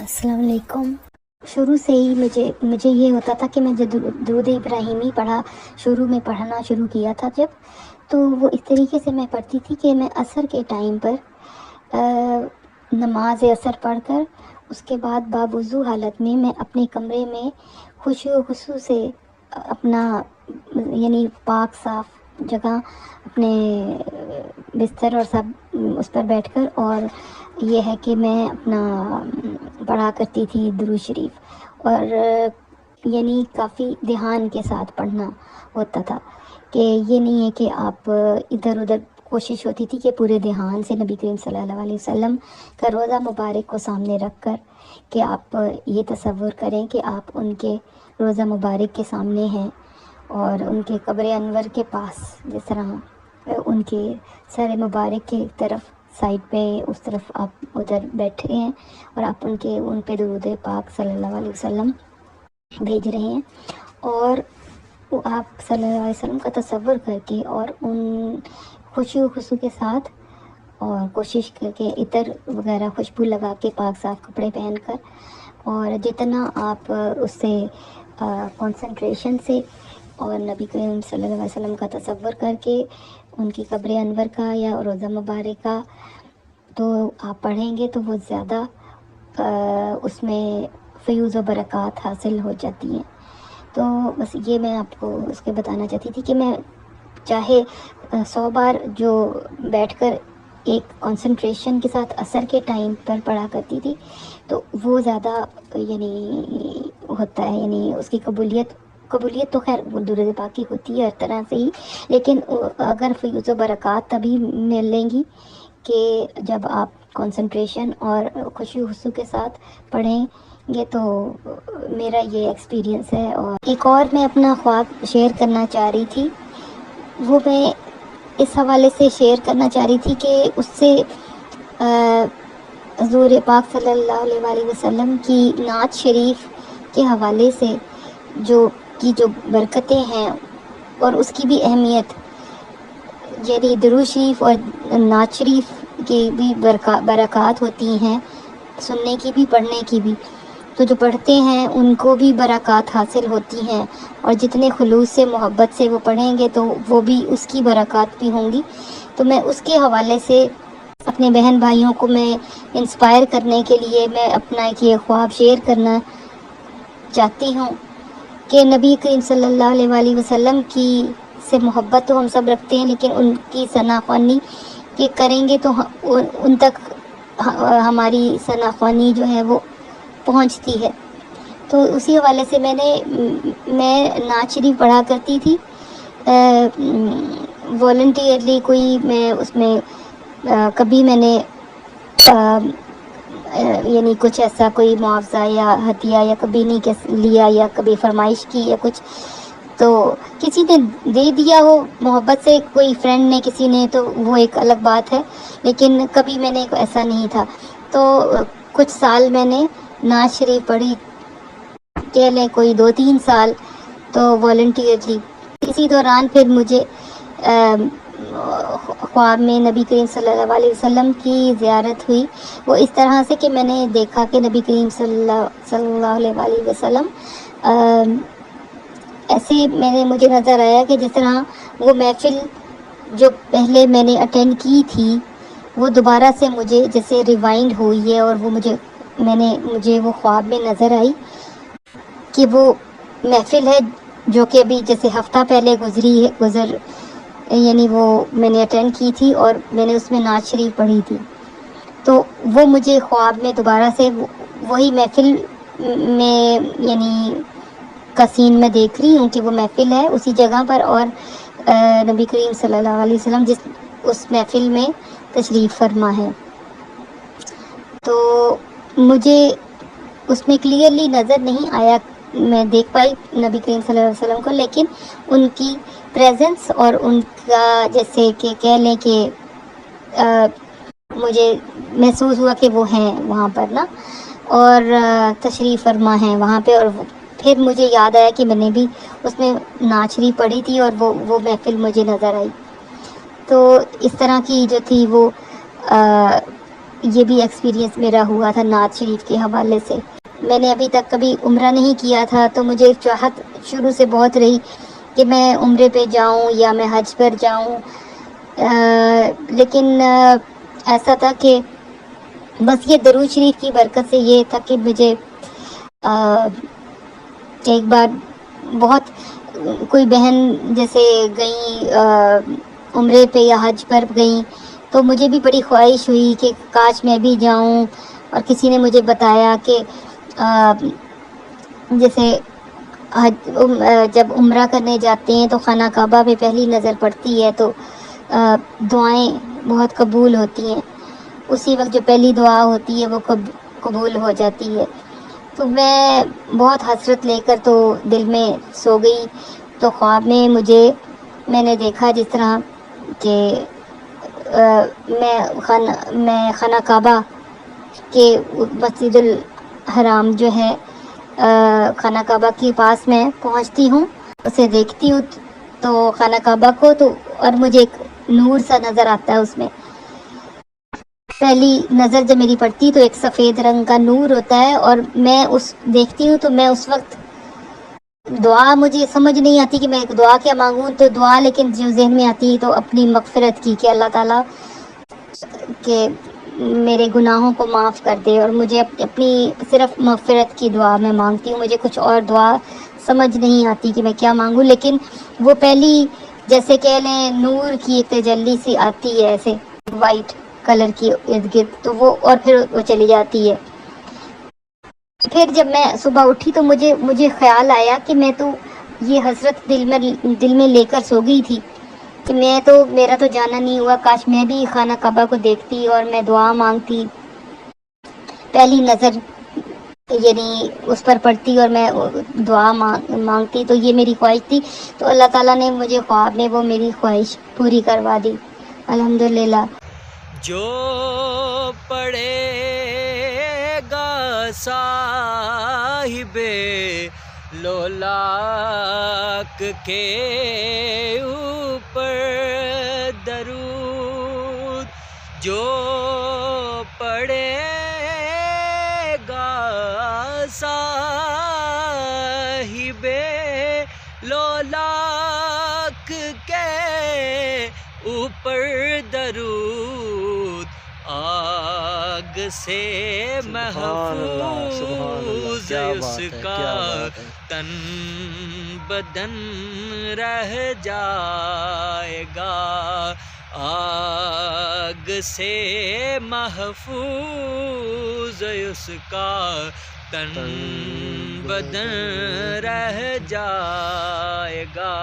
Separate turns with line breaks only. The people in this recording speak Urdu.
السلام علیکم۔ شروع سے ہی مجھے یہ ہوتا تھا کہ میں جب درود ابراہیمی شروع میں پڑھنا شروع کیا تھا جب، تو وہ اس طریقے سے میں پڑھتی تھی کہ میں عصر کے ٹائم پر نماز عصر پڑھ کر اس کے بعد باوضو حالت میں اپنے کمرے میں خشوع و خضوع سے اپنا یعنی پاک صاف جگہ اپنے بستر اور سب اس پر بیٹھ کر، اور یہ ہے کہ میں اپنا پڑھا کرتی تھی درود شریف، اور یعنی کافی دھیان کے ساتھ پڑھنا ہوتا تھا کہ یہ نہیں ہے کہ آپ ادھر ادھر، کوشش ہوتی تھی کہ پورے دھیان سے نبی کریم صلی اللہ علیہ وسلم کا روضہ مبارک کو سامنے رکھ کر کہ آپ یہ تصور کریں کہ آپ ان کے روضہ مبارک کے سامنے ہیں اور ان کے قبر انور کے پاس، جس طرح ان کے سر مبارک کی طرف سائڈ پہ اس طرف آپ ادھر بیٹھے ہیں اور آپ ان پہ درود پاک صلی اللہ علیہ وسلم بھیج رہے ہیں، اور وہ آپ صلی اللہ علیہ وسلم کا تصور کر کے اور ان خشوع و خضوع کے ساتھ، اور کوشش کر کے عطر وغیرہ خوشبو لگا کے پاک صاف کپڑے پہن کر، اور جتنا آپ اس سے کنسنٹریشن سے اور نبی کریم صلی اللہ علیہ وسلم کا تصور کر کے ان کی قبر انور کا یا روضہ مبارک کا تو آپ پڑھیں گے تو وہ زیادہ اس میں فیوز و برکات حاصل ہو جاتی ہیں۔ تو بس یہ میں آپ کو اس کے بتانا چاہتی تھی کہ میں چاہے 100 بار جو بیٹھ کر ایک کنسنٹریشن کے ساتھ عصر کے ٹائم پر پڑھا کرتی تھی تو وہ زیادہ یعنی ہوتا ہے، یعنی اس کی قبولیت تو خیر درود پاک کی ہوتی ہے ہر طرح سے ہی، لیکن اگر فیوز و برکات تبھی ملیں گی کہ جب آپ کنسنٹریشن اور خشوع و خضوع کے ساتھ پڑھیں گے۔ تو میرا یہ ایکسپیرینس ہے، اور ایک اور میں اپنا خواب شیئر کرنا چاہ رہی تھی، وہ میں اس حوالے سے شیئر کرنا چاہ رہی تھی کہ اس سے حضور پاک صلی اللہ علیہ وآلہ وسلم کی نعت شریف کے حوالے سے جو برکتیں ہیں اور اس کی بھی اہمیت، یعنی درود شریف اور نعت شریف کی بھی برکات ہوتی ہیں، سننے کی بھی پڑھنے کی بھی، تو جو پڑھتے ہیں ان کو بھی برکات حاصل ہوتی ہیں، اور جتنے خلوص سے محبت سے وہ پڑھیں گے تو وہ بھی اس کی برکات بھی ہوں گی۔ تو میں اس کے حوالے سے اپنے بہن بھائیوں کو میں انسپائر کرنے کے لیے میں اپنا ایک یہ خواب شیئر کرنا چاہتی ہوں کہ نبی کریم صلی اللہ علیہ وآلہ وسلم کی سے محبت تو ہم سب رکھتے ہیں، لیکن ان کی ثنا خوانی کہ کریں گے تو ان تک ہماری ثنا خوانی جو ہے وہ پہنچتی ہے۔ تو اسی حوالے سے میں نعت شریف پڑھا کرتی تھی والنٹیئرلی، کوئی میں اس میں کبھی میں نے یعنی کچھ ایسا کوئی معاوضہ یا ہدیہ یا کبھی نہیں لیا، یا کبھی فرمائش کی یا کچھ، تو کسی نے دے دیا ہو محبت سے، کوئی فرینڈ نے، کسی نے، تو وہ ایک الگ بات ہے، لیکن کبھی میں نے ایسا نہیں تھا۔ تو کچھ سال میں نے نعت شریف پڑھی، کہہ لیں کوئی 2-3 سال، تو والنٹیئرلی اسی دوران پھر مجھے خواب میں نبی کریم صلی اللہ علیہ وسلم کی زیارت ہوئی، وہ اس طرح سے کہ میں نے دیکھا کہ نبی کریم صلی اللہ علیہ وآلہ وسلم ایسے مجھے نظر آیا کہ جس طرح وہ محفل جو پہلے میں نے اٹینڈ کی تھی وہ دوبارہ سے مجھے جیسے ریوائنڈ ہوئی ہے، اور وہ مجھے وہ خواب میں نظر آئی کہ وہ محفل ہے جو کہ ابھی جیسے ہفتہ پہلے یعنی وہ میں نے اٹینڈ کی تھی، اور میں نے اس میں نعت شریف پڑھی تھی، تو وہ مجھے خواب میں دوبارہ سے وہی محفل میں یعنی کا سین میں دیکھ رہی ہوں کہ وہ محفل ہے اسی جگہ پر، اور نبی کریم صلی اللہ علیہ وسلم اس محفل میں تشریف فرما ہے۔ تو مجھے اس میں کلیئرلی نظر نہیں آیا، میں دیکھ پائی نبی کریم صلی اللہ علیہ وسلم کو، لیکن ان کی پریزنس اور ان کا جیسے کہ کہہ لیں کہ مجھے محسوس ہوا کہ وہ ہیں وہاں پر نا، اور تشریف فرما ہیں وہاں پہ، اور پھر مجھے یاد آیا کہ میں نے بھی اس میں نعت شریف پڑھی تھی، اور وہ محفل مجھے نظر آئی۔ تو اس طرح کی جو تھی وہ یہ بھی ایکسپیرینس میرا ہوا تھا نعت شریف کے حوالے سے. میں نے ابھی تک کبھی عمرہ نہیں کیا تھا، تو مجھے چاہت شروع سے بہت رہی کہ میں عمرے پہ جاؤں یا میں حج پر جاؤں. لیکن ایسا تھا کہ بس یہ درود شریف کی برکت سے یہ تھا کہ مجھے ایک بار بہت کوئی بہن جیسے گئیں عمرے پہ یا حج پر گئیں، تو مجھے بھی بڑی خواہش ہوئی کہ کاش میں بھی جاؤں. اور کسی نے مجھے بتایا کہ جیسے جب عمرہ کرنے جاتے ہیں تو خانہ کعبہ پہ پہلی نظر پڑتی ہے تو دعائیں بہت قبول ہوتی ہیں. اسی وقت جو پہلی دعا ہوتی ہے وہ قبول ہو جاتی ہے. تو میں بہت حسرت لے کر تو دل میں سو گئی. تو خواب میں میں نے دیکھا جس طرح کہ میں خانہ کعبہ کہ مسجد الحرام جو ہے خانہ کعبہ کے پاس میں پہنچتی ہوں، اسے دیکھتی ہوں تو خانہ کعبہ کو، تو اور مجھے ایک نور سا نظر آتا ہے اس میں. پہلی نظر جب میری پڑتی تو ایک سفید رنگ کا نور ہوتا ہے، اور میں دیکھتی ہوں تو میں اس وقت دعا مجھے سمجھ نہیں آتی کہ میں دعا کیا مانگوں، تو دعا لیکن جو ذہن میں آتی تو اپنی مغفرت کی کہ اللہ تعالیٰ کہ میرے گناہوں کو معاف کر دے، اور مجھے اپنی صرف مغفرت کی دعا میں مانگتی ہوں. مجھے کچھ اور دعا سمجھ نہیں آتی کہ میں کیا مانگوں، لیکن وہ پہلی جیسے کہہ لیں نور کی ایک تجلی سی آتی ہے ایسے وائٹ کلر کی ارد گرد، تو وہ اور پھر وہ چلی جاتی ہے. پھر جب میں صبح اٹھی تو مجھے خیال آیا کہ میں تو یہ حسرت دل میں لے کر سو گئی تھی کہ میرا تو جانا نہیں ہوا، کاش میں بھی خانہ کعبہ کو دیکھتی اور میں دعا مانگتی، پہلی نظر یعنی اس پر پڑتی اور میں دعا مانگتی. تو یہ میری خواہش تھی، تو اللہ تعالیٰ نے مجھے خواب میں وہ میری خواہش پوری کروا دی الحمدللہ.
جو پڑے گا صاحب لولاک کے اوپر درود، جو پڑے گا صاحب لولاک کے اوپر درود، آگ سے محفوظ اس کا تن بدن رہ جائے گا، آگ سے محفوظ اس کا تن بدن رہ جائے گا.